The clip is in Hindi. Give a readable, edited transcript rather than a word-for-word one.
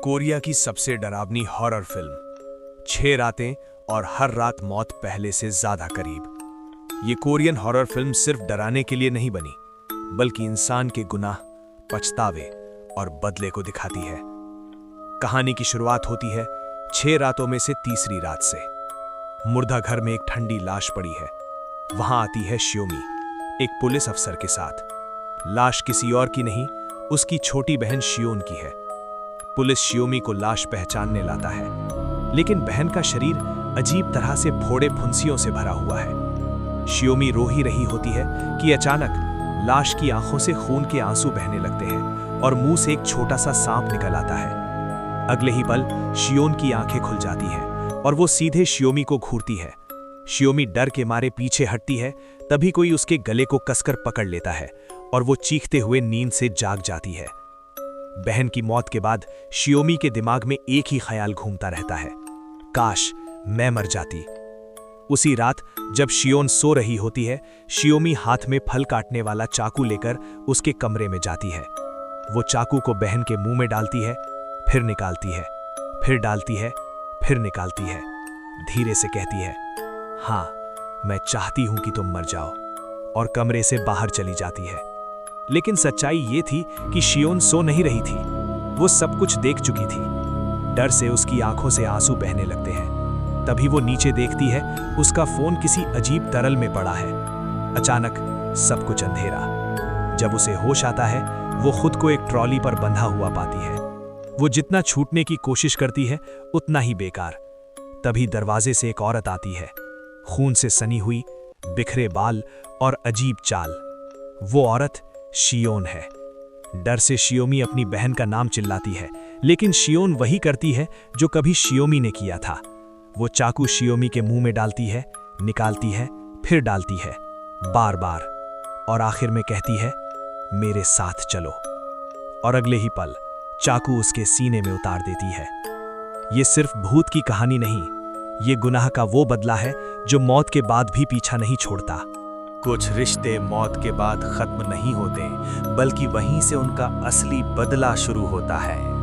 कोरिया की सबसे डरावनी हॉरर फिल्म 6 रातें और हर रात मौत पहले से ज्यादा करीब। ये कोरियन हॉरर फिल्म सिर्फ डराने के लिए नहीं बनी, बल्कि इंसान के गुनाह, पछतावे और बदले को दिखाती है। कहानी की शुरुआत होती है 6 रातों में से तीसरी रात से। मुर्दा घर में एक ठंडी लाश पड़ी है। वहां आती है शियोमी, एक पुलिस अफसर के साथ। लाश किसी और की नहीं, उसकी छोटी बहन शियोन की है। पुलिस शियोमी को लाश पहचानने लाता है, लेकिन बहन का शरीर अजीब तरह से फोड़े फुंसियों से भरा हुआ है। शियोमी रो ही रही होती है कि अचानक लाश की आंखों से खून के आंसू बहने लगते हैं और मुंह से एक छोटा सा सांप निकल आता है। अगले ही पल शियोन की आंखें खुल जाती हैं और वो सीधे शियोमी को घूरती है। शियोमी डर के मारे पीछे हटती है, तभी कोई उसके गले को कसकर पकड़ लेता है और वो चीखते हुए नींद से जाग जाती है। बहन की मौत के बाद शियोमी के दिमाग में एक ही ख्याल घूमता रहता है, काश मैं मर जाती। उसी रात जब शियोन सो रही होती है, शियोमी हाथ में फल काटने वाला चाकू लेकर उसके कमरे में जाती है। वो चाकू को बहन के मुंह में डालती है, फिर निकालती है, फिर डालती है, फिर निकालती है। धीरे से कहती है, हाँ, मैं चाहती हूं कि तुम मर जाओ, और कमरे से बाहर चली जाती है। लेकिन सच्चाई ये थी कि शियोन सो नहीं रही थी, वो सब कुछ देख चुकी थी। डर से उसकी आंखों से आंसू बहने लगते हैं। तभी वो नीचे देखती है, उसका फोन किसी अजीब तरल में पड़ा है। अचानक सब कुछ अंधेरा। जब उसे होश आता है, वो खुद को एक ट्रॉली पर बंधा हुआ पाती है। वो जितना छूटने की कोशिश करती है, उतना ही बेकार। तभी दरवाजे से एक औरत आती है, खून से सनी हुई, बिखरे बाल और अजीब चाल। वो औरत शियोन है। डर से शियोमी अपनी बहन का नाम चिल्लाती है, लेकिन शियोन वही करती है जो कभी शियोमी ने किया था। वो चाकू शियोमी के मुंह में डालती है, निकालती है, फिर डालती है, बार बार, और आखिर में कहती है, मेरे साथ चलो। और अगले ही पल चाकू उसके सीने में उतार देती है। ये सिर्फ भूत की कहानी नहीं, ये गुनाह का वो बदला है जो मौत के बाद भी पीछा नहीं छोड़ता। कुछ रिश्ते मौत के बाद खत्म नहीं होते, बल्कि वहीं से उनका असली बदला शुरू होता है।